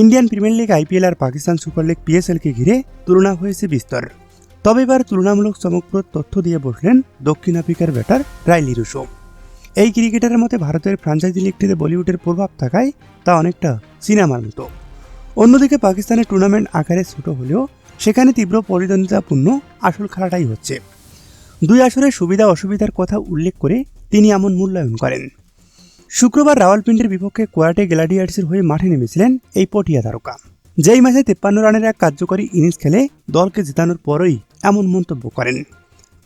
Indian premier league IPL আর Pakistan super league পিএসএলকে ঘিরে তুলনা হয়েছে বিস্তর। তবে এবার তুলনামূলক চমকপ্রদ তথ্য দিয়ে বসলেন দক্ষিণ আফ্রিকার ব্যাটার রাইলি রুসো। এই ক্রিকেটারের মতে ভারতের ফ্র্যাঞ্চাইজি লিগটিতে বলিউডের প্রভাব থাকায় তা অনেকটা সিনেমার মতো। অন্যদিকে পাকিস্তানের টুর্নামেন্ট আকারে ছোট হলেও সেখানে তীব্র প্রতিদ্বন্দ্বিতাপূর্ণ আসল খেলাটাই হচ্ছে। দুই আসরের সুবিধা অসুবিধার কথা উল্লেখ করে তিনি এমন মূল্যায়ন করেন। শুক্রবার রাওয়ালপিন্ডির বিপক্ষে কোয়াটে গ্ল্যাডিয়েটার্সের হয়ে মাঠে নেমেছিলেন এই পটিয়া তারকা। যেই ম্যাচে 53 রানের এক কার্যকরী ইনিংস খেলে দলকে জেতানোর পরই এমন মন্তব্য করেন।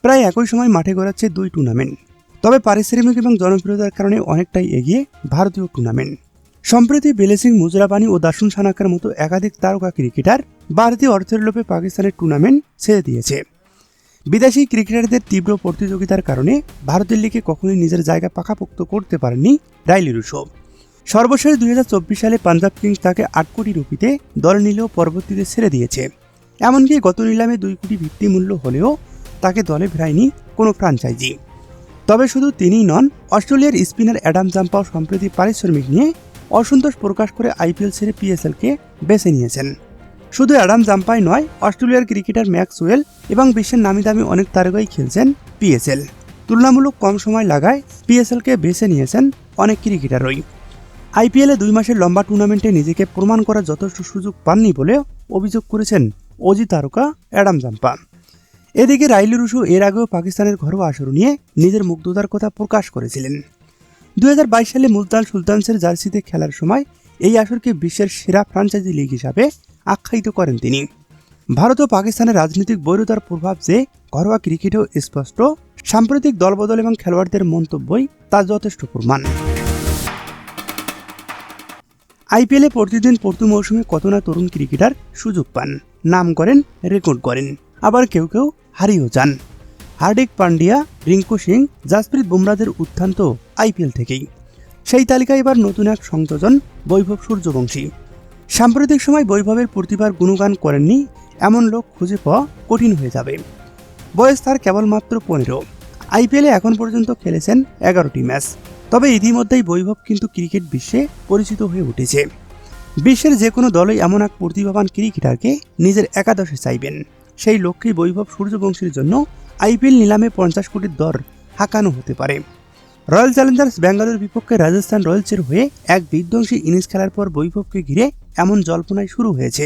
প্রায় একই সময় মাঠে গড়াচ্ছে দুই টুর্নামেন্ট, তবে পারিশ্রমিক এবং জনপ্রিয়তার কারণে অনেকটাই এগিয়ে ভারতীয় টুর্নামেন্ট। সম্প্রতি বেলে সিং, মুজরাবানি ও দাসুন সানাকার মতো একাধিক তারকা ক্রিকেটার ভারতীয় অর্থের লোভে পাকিস্তানের টুর্নামেন্ট ছেড়ে দিয়েছে। বিদেশি ক্রিকেটারদের তীব্র প্রতিযোগিতার কারণে ভারতের লিগে কখনোই নিজের জায়গা পাকাপোক্ত করতে পারেননি রাইলি রুসো। সর্বশেষ 2024 সালে পাঞ্জাব কিংস তাকে 8 কোটি রুপিতে দলে নিলেও পরবর্তীতে ছেড়ে দিয়েছে। এমনকি গত নিলামে 2 কোটি ভিত্তিমূল্য হলেও তাকে দলে ফেরায়নি কোনো ফ্র্যাঞ্চাইজি। তবে শুধু তিনিই নন, অস্ট্রেলিয়ার স্পিনার অ্যাডাম জাম্পাও সম্প্রতি পারিশ্রমিক নিয়ে অসন্তোষ প্রকাশ করে আইপিএল ছেড়ে পিএসএলকে বেছে নিয়েছেন। শুধু অ্যাডাম জাম্পাই নয়, অস্ট্রেলিয়ার ক্রিকেটার ম্যাক্সওয়েল এবং বিশ্বের নামি দামি অনেক তারকাই খেলছেন পিএসএল। তুলনামূলক কম সময় লাগায় পিএসএলকে বেছে নিয়েছেন অনেক ক্রিকেটারই। আইপিএলে 2 মাসের লম্বা টুর্নামেন্টে নিজেকে প্রমাণ করার যথেষ্ট সুযোগ পাননি বলে অভিযোগ করেছেন অজি তারকা অ্যাডাম জাম্পা। এদিকে রাইলি রুসো এর আগেও পাকিস্তানের ঘরোয়া আসর নিয়ে নিজের মুগ্ধতার কথা প্রকাশ করেছিলেন। 2022 সালে মুলতান সুলতানসের জার্সিতে খেলার সময় এই আসরকে বিশ্বের সেরা ফ্র্যাঞ্চাইজি লিগ হিসাবে আখ্যায়িত করেন তিনি। ভারত ও পাকিস্তানের রাজনৈতিক বৈরতার প্রভাব যে ঘরোয়া ক্রিকেটেও স্পষ্ট, সাম্প্রতিক দলবদল এবং খেলোয়াড়দের মন্তব্যই তার যথেষ্ট প্রমাণ। আইপিএলে প্রতিদিন প্রতি মৌসুমে কত না তরুণ ক্রিকেটার সুযোগ পান, নাম করেন, রেকর্ড করেন, আবার কেউ কেউ হারিয়েও যান। হার্দিক পান্ডিয়া, রিঙ্কু সিং, জাসপ্রীত বুমরাদের উত্থান তো আইপিএল থেকেই। সেই তালিকায় এবার নতুন এক সংযোজন বৈভব সূর্যবংশী। সাম্প্রতিক সময় বৈভবের প্রতিভার গুণগান করেননি এমন লোক খুঁজে পাওয়া কঠিন হয়ে যাবে। বয়স তার কেবলমাত্র 15। আইপিএলে এখন পর্যন্ত খেলেছেন 11টি ম্যাচ। তবে ইতিমধ্যেই বৈভব কিন্তু ক্রিকেট বিশ্বে পরিচিত হয়ে উঠেছে। বিশ্বের যে কোনো দলই এমন এক প্রতিভাবান ক্রিকেটারকে নিজের একাদশে চাইবেন। সেই লক্ষ্যেই বৈভব সূর্যবংশীর জন্য আইপিএল নিলামে 50 কোটির দর হাঁকানো হতে পারে। রয়্যাল চ্যালেঞ্জার্স ব্যাঙ্গালোর বিপক্ষে রাজস্থান রয়্যালসের হয়ে এক বিধ্বংসী ইনিংস খেলার পর বৈভবকে ঘিরে এমন জল্পনায় শুরু হয়েছে।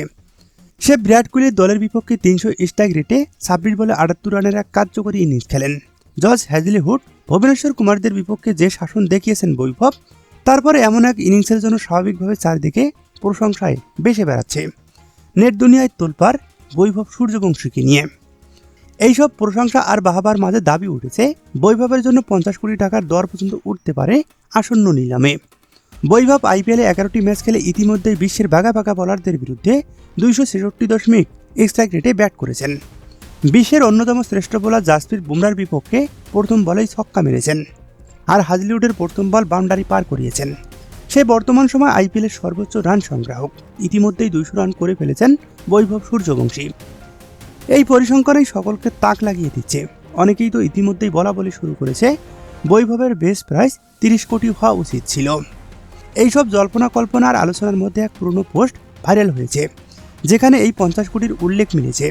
সে বিরাট কোহলির দলের বিপক্ষে 300 স্ট্রাইক রেটে 26 বলে 78 রানের এক কার্যকরী ইনিংস খেলেন। জর্জ হ্যাজলিউড, ভুবনেশ্বর কুমারদের বিপক্ষে যে শাসন দেখিয়েছেন বৈভব, তারপরে এমন এক ইনিংসের জন্য স্বাভাবিকভাবে চারদিকে প্রশংসায় বেসে বেড়াচ্ছে। নেট দুনিয়ায় তোলপাড় বৈভব সূর্যবংশীকে নিয়ে। এইসব প্রশংসা আর বাহাবার মাঝে দাবি উঠেছে বৈভবের জন্য 50 কোটি টাকার দর পর্যন্ত উঠতে পারে আসন্ন নিলামে। বৈভব আইপিএলে 11টি ম্যাচ খেলে ইতিমধ্যেই বিশ্বের বাঘা বাঘা বোলারদের বিরুদ্ধে 266 স্ট্রাইক রেটে ব্যাট করেছেন। বিশ্বের অন্যতম শ্রেষ্ঠ বোলার জাসপ্রীত বুমরার বিপক্ষে প্রথম বলেই ছক্কা মেরেছেন, আর হাজলিউডের প্রথম বল বাউন্ডারি পার করিয়েছেন। সে বর্তমান সময় আইপিএলের সর্বোচ্চ রান সংগ্রাহক। ইতিমধ্যেই 200 রান করে ফেলেছেন বৈভব সূর্যবংশী। এই পরিসংখ্যানই সকলকে তাক লাগিয়ে দিচ্ছে। অনেকেই তো ইতিমধ্যেই বলা বলি শুরু করেছে বৈভবের বেস প্রাইস 30 কোটি হওয়া উচিত ছিল। এইসব জল্পনা কল্পনা আর আলোচনার মধ্যে এক পুরনো পোস্ট ভাইরাল হয়েছে, যেখানে এই 50 কোটির উল্লেখ মিলেছে।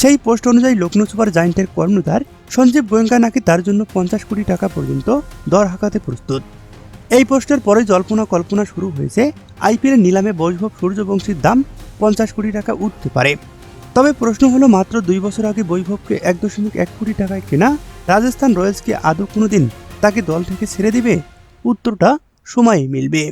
সেই পোস্ট অনুযায়ী লখনৌ সুপার জায়ান্টের কর্ণধার সঞ্জীব গোয়েঙ্কা নাকি তার জন্য 50 কোটি টাকা পর্যন্ত দর হাঁকাতে প্রস্তুত। এই পোস্টের পরে জল্পনা কল্পনা শুরু হয়েছে আইপিএল নিলামে বৈভব সূর্যবংশীর দাম 50 কোটি টাকা উঠতে পারে। তবে প্রশ্ন হলো, মাত্র 2 বছর আগে বৈভবকে 1.1 কোটি টাকায় কেনা রাজস্থান রয়্যালস কি আদৌ কোনোদিন তাকে দল থেকে ছেড়ে দিবে? উত্তরটা সময়ে মিলবে।